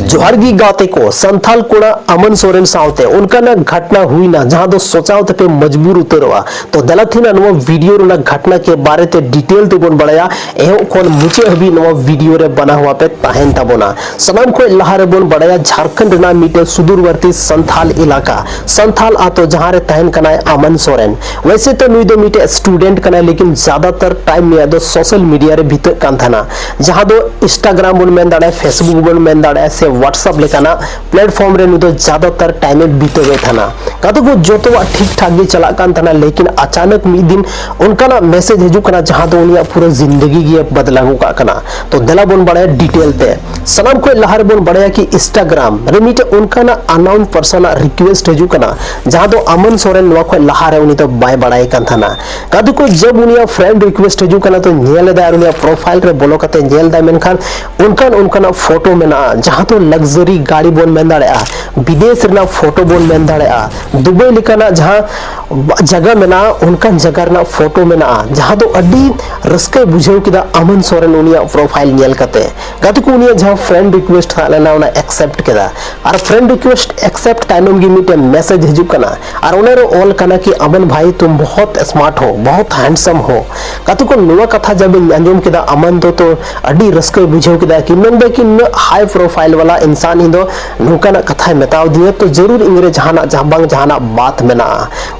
जोहारगी गाते को संथाल कोड़ा अमन सोरेन सावते उनका ना घटना हुई ना जहां दो सोचाओ पे मजबूर उतरवा तो दलत ना नो वीडियो रो ना घटना के बारे ते डिटेल ते बोन बड़ाया एहो कोन मुचे हबी नो वीडियो रे बना हुआ पे ताहेन ताबोना सनाम को लहा रे बोन बड़ाया झारखंड ना मीटे सुदूरवर्ती संथाल इलाका संथाल आतो जहां रे ताहेन कनाय अमन सोरेन वैसे तो नुई दो मीटे स्टूडेंट कनाय लेकिन ज्यादातर टाइम में दो सोशल मीडिया रे भीतर कान थाना जहां दो इंस्टाग्राम बोन मेन दाड़े फेसबुक बोन मेन दाड़े से व्हाट्सएप लेकाना प्लेटफॉर्म रे नुदो ज्यादातर टाइम में बीते गए थाना कतो को जोतो ठीक ठाक गे चला कान थाना लेकिन अचानक मी दिन उनका ना मैसेज हिजु कना जहां दो उनिया पूरा जिंदगी गे बदलाऊ का कना तो दला बोन बड़े डिटेल ते सनम को लहर बोन बड़े कि इंस्टाग्राम रे मीटे उनका ना अनाउंस पर्सन रिक्वेस्ट हिजु कना जहां दो अमन सोरेन नवा को लहर उनी तो बाय बड़ाई कान थाना कतो को जब उनिया फ्रेंड रिक्वेस्ट हिजु कना तो नेल दा उनिया प्रोफाइल रे बोलो कते नेल दा मेनखान उनका ना फोटो में ना जहां तो लग्जरी गाड़ी बोन मेन दाड़ेआ विदेश रे फोटो बोन मेन दाड़ेआ दुबई लिकाना जहां जगह में ना उनका जगह ना फोटो में ना जहां तो अड्डी रस्के बुझेउ किदा अमन सोरेन उनिया प्रोफाइल नेल कते गाते को उनिया जहां फ्रेंड रिक्वेस्ट थालेना उना एक्सेप्ट केदा और फ्रेंड रिक्वेस्ट एक्सेप्ट टाइम गी मिटे मैसेज हिजु कना और उने रो ऑल कना कि अमन भाई तुम बहुत स्मार्ट हो बहुत हैंडसम हो गाते को नुवा कथा जब अंजुम किदा अमन तो अड्डी रस्के बुझेउ किदा कि मेंदे कि हाई प्रोफाइल वाला इंसान ही दो नुकाना कथा मेताव दिए तो जरूर इंग्रे जहाना जहां जहाना बात मेना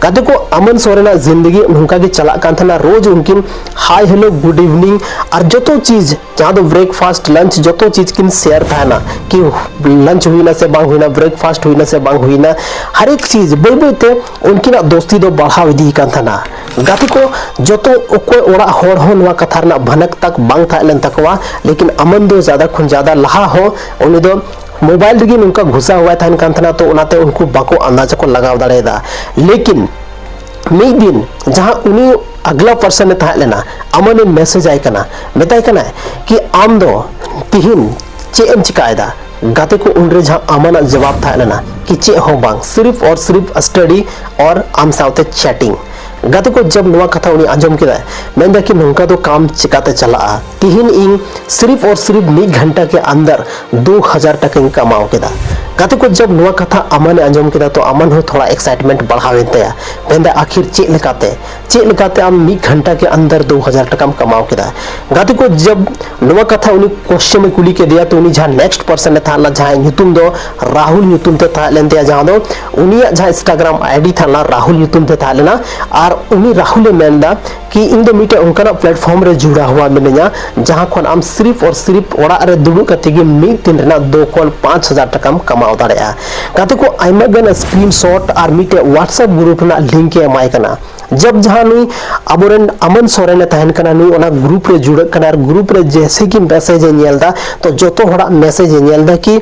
कदे को अमन सोरेना जिंदगी उनका के चला कान थना रोज उनकिन हाय हेलो गुड इवनिंग और जतो चीज जहां दो ब्रेकफास्ट लंच जतो चीज किन शेयर था ना कि लंच हुई ना से बांग हुई ना ब्रेकफास्ट हुई ना से बांग हुई ना हर एक चीज बई बईते उनकी ना दोस्ती दो बढ़ाव दी कान थना गाती को जतो कोई ओड़ा होड़ हो नवा कथा ना भनक तक बांग था लन तकवा लेकिन अमन दो ज्यादा खुन ज्यादा लहा हो उनी दो मोबाइल रगी उनका घुसा हुआ था इनका था तो उनाते उनको बाको अंदाजा को लगाव दाड़ेदा लेकिन मिद दिन जहां उनी अगला पर्सन ने था लेना अमन ने मैसेज आय कना बताय कना कि आम दो तिहिन चे एम चिकायदा गाते को उनरे जहां अमन जवाब था लेना कि चे हो बांग सिर्फ और सिर्फ स्टडी और आम साउते चैटिंग गाते को जब नवा कथा उनी आंजम केदा मेंदा कि नोंका तो काम चिकाते चला तिहिन इन सिर्फ और सिर्फ 1 घंटा के अंदर 2000 टका कमाओ केदा गाते को जब नवा कथा अमन आंजम केदा तो अमन हो थोड़ा एक्साइटमेंट बढ़ावे तया मेंदा आखिर चे लेकाते आम 1 घंटा के अंदर 2000 टका कमाओ केदा गाते को जब नवा कथा उनी क्वेश्चन में कुली के दिया तो उनी जहां नेक्स्ट पर्सन ने थाला जहां न्यूतुम दो राहुल न्यूतुम ते था लेनते जहां दो उनी जहां इंस्टाग्राम आईडी थाला राहुल न्यूतुम ते था लेना और उनी राहुल मेंदा कि इन दो मीटे उनका प्लेटफॉर्म रे जुड़ा हुआ मिलना जहां खन आम सिर्फ और सिर्फ ओड़ा रे दुडु कते गे मी दिन रेना 2 कॉल 5000 टका कमाओ दाड़ेया गाते को आइमा गन स्क्रीनशॉट और मीटे व्हाट्सएप ग्रुप ना लिंक एमाय कना जब जहां नुई अबोरेन अमन सोरेन ने तहन कना नुई ओना ग्रुप रे जुड़ कना ग्रुप रे जैसे कि मैसेज नेलदा तो जोतो होड़ा मैसेज नेलदा कि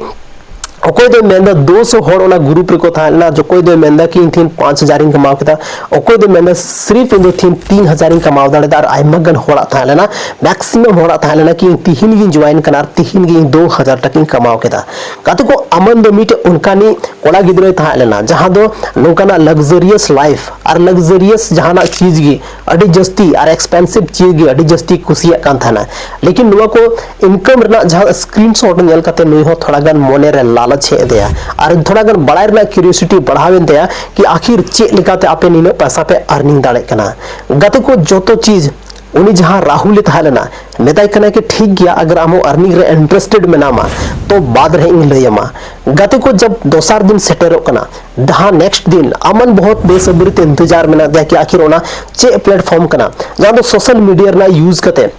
ओकोय दो मेंदा 200 होड़ ओना ग्रुप रे को थाना जो कोई दो मेंदा कि थिन 5000 इन कमाव केता ओकोय दो मेंदा सिर्फ इन थिन 3000 इन कमाव दाड़े और आइमगन होड़ा थालेना मैक्सिमम होड़ा थालेना कि तिहिन गिन ज्वाइन कनार तिहिन गिन 2000 टका कमाव केता काते को अमन दो मीटे उनका नी कोड़ा गिद्रे थालेना जहां दो नोकाना लग्जरियस लाइफ और लग्जरियस जहाना चीज गी अडी जस्ती और एक्सपेंसिव चीज गी अडी जस्ती कुसिया कान थाना लेकिन नुवा को इनकम रना जहां स्क्रीनशॉट नेल कते नुई हो थोड़ा गन मोने रे छे दिया और थोड़ा गन बड़ाई रना क्यूरियोसिटी बढ़ावेन दिया कि आखिर चे लिकाते आपे नीने पैसा पे अर्निंग दाड़े कना गाते को जोतो चीज उनी जहां राहुल ले थालेना मेताय कना कि ठीक गया अगर हम अर्निंग रे इंटरेस्टेड मेनामा तो बाद रे इन लयमा गाते को जब दोसार दिन सेटेरो कना जहां नेक्स्ट दिन अमन बहुत बेसब्री ते इंतजार मेना दिया कि आखिर ओना चे प्लेटफॉर्म कना जहां दो सोशल मीडिया ना यूज करते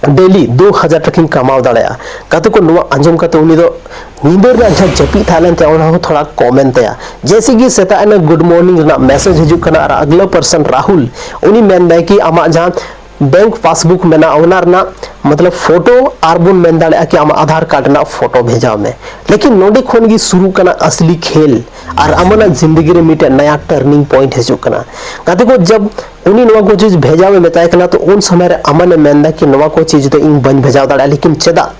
डेली 2000 टका कमाव दाड़ेया गाते को नुवा अंजम कते उनी दो नींदर ना जहां जपी थालन ते ओना थोड़ा कमेंट तया जैसे कि सेता ने गुड मॉर्निंग ना मैसेज हिजु कना और अगला पर्सन राहुल उनी मेन कि आमा जहां बैंक पासबुक में ना ओनर ना मतलब फोटो आरबुन मेन दाड़े कि आम आधार कार्ड ना फोटो भेजा में लेकिन नोडे खोन गी शुरू कना असली खेल और अमना जिंदगी रे मिटे नया टर्निंग पॉइंट हिजु कना गाते को जब उनी नवा को चीज भेजा में बताय कना तो उन समय रे अमन मेंदा कि नवा को चीज तो इन बन भेजा दाड़ा लेकिन चेदा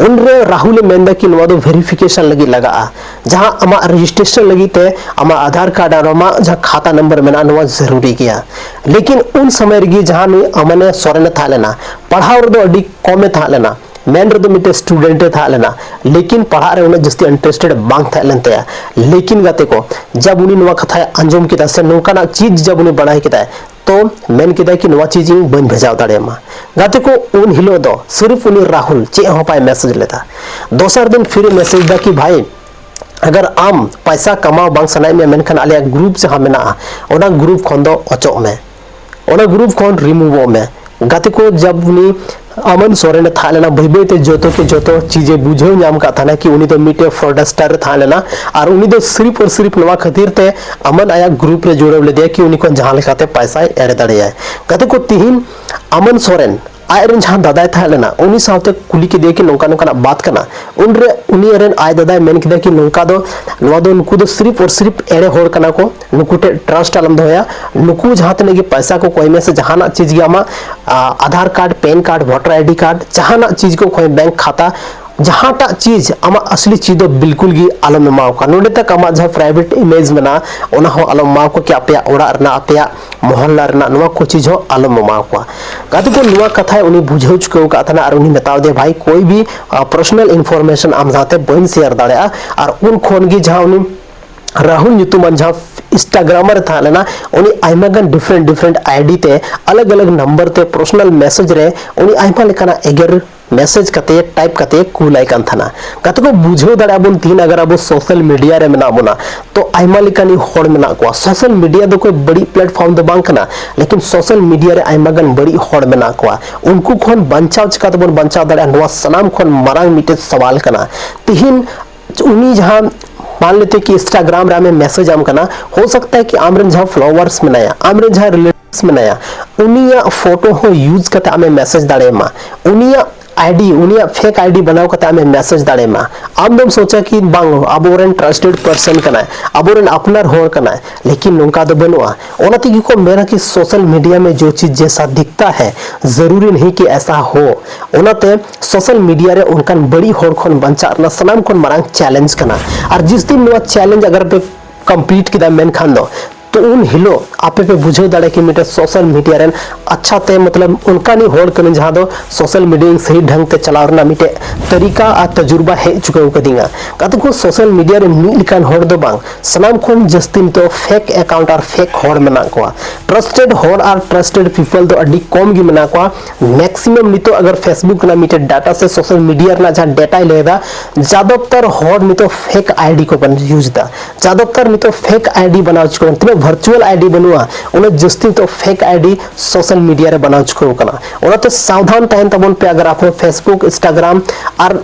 उनरे राहुल मेंदा कि नवा दो वेरिफिकेशन लगी लगा जहां अमा रजिस्ट्रेशन लगी ते अमा आधार कार्ड और अमा जहां खाता नंबर मेना नवा जरूरी गया लेकिन उन समय गी जहां अमने सोरेन था लेना पढ़ाव दो अडी कमे था लेना मेन रे मिटे स्टूडेंट था लेना लेकिन पढ़ा रे उन्हें जस्ती इंटरेस्टेड बांग था लेनते लेकिन गाते को जब उन्हें नवा कथा अंजुम किदा से नोकाना चीज जब उन्हें बढ़ाई किदा तो मेन किदा कि नवा चीज बन भेजाव दाड़ेमा गाते को उन हिलो दो सिर्फ उन्हें राहुल चे हो पाए मैसेज लेता दोसर दिन फिर मैसेज दा कि भाई अगर आम पैसा कमाओ बांग सनाई में मेनखान आलिया ग्रुप जहां मेना ओना ग्रुप खन दो अचोक में ओना ग्रुप खन रिमूव में गाते को जब उनी अमन सोरेन था लेना भई भई ते जोतो के जोतो चीजें बुझो नाम का था ना कि उनी तो मीटे फ्रॉडस्टर था लेना और उनी तो सिर्फ और सिर्फ नवा खातिर ते अमन आया ग्रुप रे जोड़े ले दिया कि उनी को जहां लेखाते पैसा एड़े दड़े है गाते को तिहिन अमन सोरेन आयरन जहां दादाय था लेना उनी साथे कुली के दिए कि नोका नोका बात करना उनरे उनी एरन आय दादाय मेन किदा कि नोका दो नवा दो नुकु दो सिर्फ और सिर्फ एड़े होड़ कना को नुकुटे ट्रस्ट आलम दोया नुकु जहां तने कि पैसा को कोई में से जहाना चीज गया Aadhaar card PAN card voter ID card जहाना चीज को कोई बैंक खाता जहाटा चीज आमा असली चीज दो बिल्कुल गी आलम माव का नोडे तक आमा जहां प्राइवेट इमेज मना ओना हो आलम माव को कि आपया ओड़ा रना आपया मोहल्ला रना नवा को चीज हो आलम माव को गाते को नवा कथा उनी बुझौ चुके का था और उनी बताव दे भाई कोई भी पर्सनल इंफॉर्मेशन आम जाते बन शेयर दाड़े और उन खोन गी जहां उनी राहुल न्यूतुमन जहां इंस्टाग्रामर था लेना उनी आइमागन डिफरेंट आईडी ते अलग अलग नंबर ते पर्सनल मैसेज रे उनी आइमा लेकाना एगर मैसेज कते टाइप कते कूलाई कान थाना कते को बुझो दाड़े अबन तीन अगर अब सोशल मीडिया रे मेना बना तो आइमा लेकानी होड़ मेना को सोशल मीडिया दो कोई बड़ी प्लेटफॉर्म दो बांग कना लेकिन सोशल मीडिया रे आइमागन बड़ी होड़ मेना को उनको खोन बंचाव चिका तबन बंचाव दाड़े नवा सनाम खोन मारांग मिटे सवाल कना तिहिन उनी जहां मान लेते कि इंस्टाग्राम रे मैसेज आम करना हो सकता है कि आमरन जहां फॉलोअर्स में नया आमरन जहां रिलेटिव्स में नया उनिया फोटो हो यूज करते हमें मैसेज दाड़े मा उनिया आईडी उनिया फेक आईडी बनाओ करते हमें मैसेज दाड़े मा आम दम सोचा कि बांग अबोरन ट्रस्टेड पर्सन कना है अबोरन अपनार होर कना है लेकिन नुका दो बनुआ ओनाती की को मेरा कि सोशल मीडिया में जो चीज जैसा दिखता है जरूरी नहीं कि ऐसा हो ओनाते सोशल मीडिया रे उनकन बड़ी होर खन बंचा ना सनाम खन मारंग चैलेंज कना और जिस दिन नुआ चैलेंज अगर पे कंप्लीट किदा मेन खान दो तो उन हिलो आपे पे बुझो दाड़े कि मिटे सोशल मीडिया रेन अच्छा ते मतलब उनका नहीं होड़ करने जहां दो सोशल मीडिया सही ढंग ते चलावना मिटे तरीका आ तजुर्बा है चुके को दिंगा कत को सोशल मीडिया रे मी लिकान होड़ दो बांग सनाम खोन जस्तिन तो फेक अकाउंट और फेक होड़ मेना को ट्रस्टेड होड़ और ट्रस्टेड पीपल तो अडी कम गी मेना को मैक्सिमम नितो अगर फेसबुक ना मिटे डाटा से सोशल मीडिया ना जहां डाटा लेदा ज्यादातर होड़ नितो फेक आईडी को बन यूज दा ज्यादातर नितो फेक आईडी बनाओ चुके वर्चुअल आईडी बनवा उन्हें जस्ती तो फेक आईडी सोशल मीडिया रे बनाओ चुको कना ओना तो सावधान तहन तबन पे अगर आप फेसबुक इंस्टाग्राम और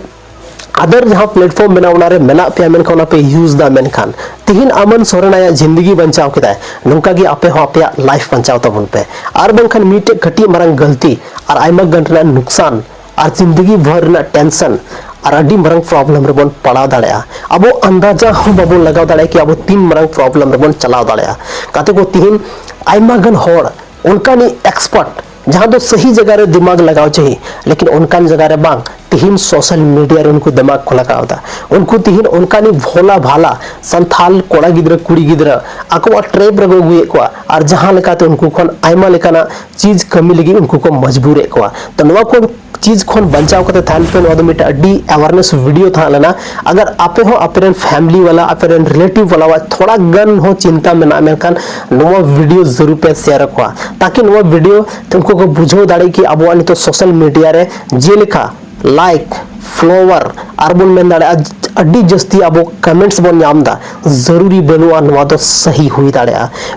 अदर जहां प्लेटफॉर्म बनावना रे मेना पे मेन कोना पे यूज दा मेन खान तिहिन अमन सोरेन आया जिंदगी बंचाव किदा नुका गी आपे हो आपे लाइफ बंचाव तबन पे और बंखन मीटे कटी मरंग गलती और आइमा गंटना नुकसान और जिंदगी भर ना टेंशन और अडी मरंग प्रॉब्लम रे बन पड़ा दाड़या अब अंदाजा हो बाबू लगाव दाड़े कि अब तीन मरंग प्रॉब्लम रे बन चलाव दाड़या काते को तिहिन आइमागन होड़ उनका नी एक्सपर्ट जहां तो सही जगह रे दिमाग लगाव चाहिए लेकिन उनका जगह रे बांग तिहिन सोशल मीडिया रे उनको दिमाग को लगाव दा उनको तिहिन उनका नी भोला भाला संथाल कोड़ा गिदरा कुड़ी गिदरा आको ट्रेप रगो गुए को और जहां लेकाते उनको खन आइमा लेकाना चीज कमी लगी उनको को मजबूर है को तो नवा को चीज खन बचाव करते थान पे नवा मिटा अड्डी अवेयरनेस वीडियो था लेना अगर आपे हो अपरेन फैमिली वाला अपरेन रिलेटिव वाला थोड़ा गन हो चिंता में ना मेनखान नवा वीडियो जरूर पे शेयर रखवा ताकि नवा वीडियो तुमको को बुझो दाड़ी कि अब वाली तो सोशल मीडिया रे जे लिखा लाइक फ्लोवर आरबन में दाड़े अड्डी जस्ती अब कमेंट्स बन नामदा जरूरी बनवा नवा तो सही हुई दाड़े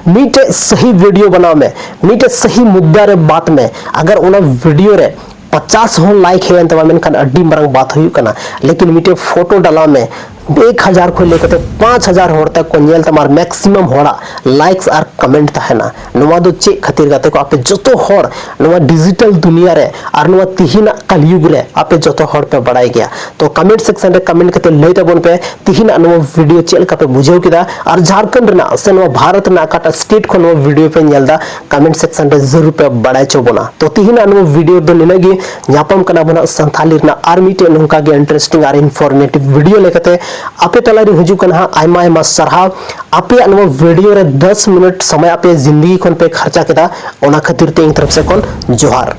मीटे सही वीडियो बनाओ में मीटे सही मुद्दा रे बात में अगर उना वीडियो रे 50 हो लाइक है तब मेनखान अड्डी मरंग बात हुई कना लेकिन मीटे फोटो डाला में 1000 को लेकर 5000 होड़ तक को नेल तमार मैक्सिमम होड़ा लाइक्स और कमेंट तहना नवा दो चे खातिर गाते को आपे जतो होड़ नवा डिजिटल दुनिया रे और नवा तिहिना कलयुग रे आपे जतो होड़ पे बढ़ाई गया तो कमेंट सेक्शन रे कमेंट करते लई तबन पे तिहिना नवा वीडियो चेल का पे बुझेव किदा और झारखंड रे से नवा भारत ना काटा स्टेट को नवा वीडियो पे नेलदा कमेंट सेक्शन रे जरूर पे बढ़ाई चोबना तो तिहिना नवा वीडियो दो निनगी न्यापम कना बना संथाली ना आर्मी टे नुका के इंटरेस्टिंग और इन्फॉर्मेटिव वीडियो लेकते आपे तलारी हुजुकन हा आइमा आइमा सरहाव आपे अनवा वीडियो रे 10 मिनट समय आपे जिंदगी कोन पे खर्चा केदा ओना खातिर ते तरफ से कोन जोहार।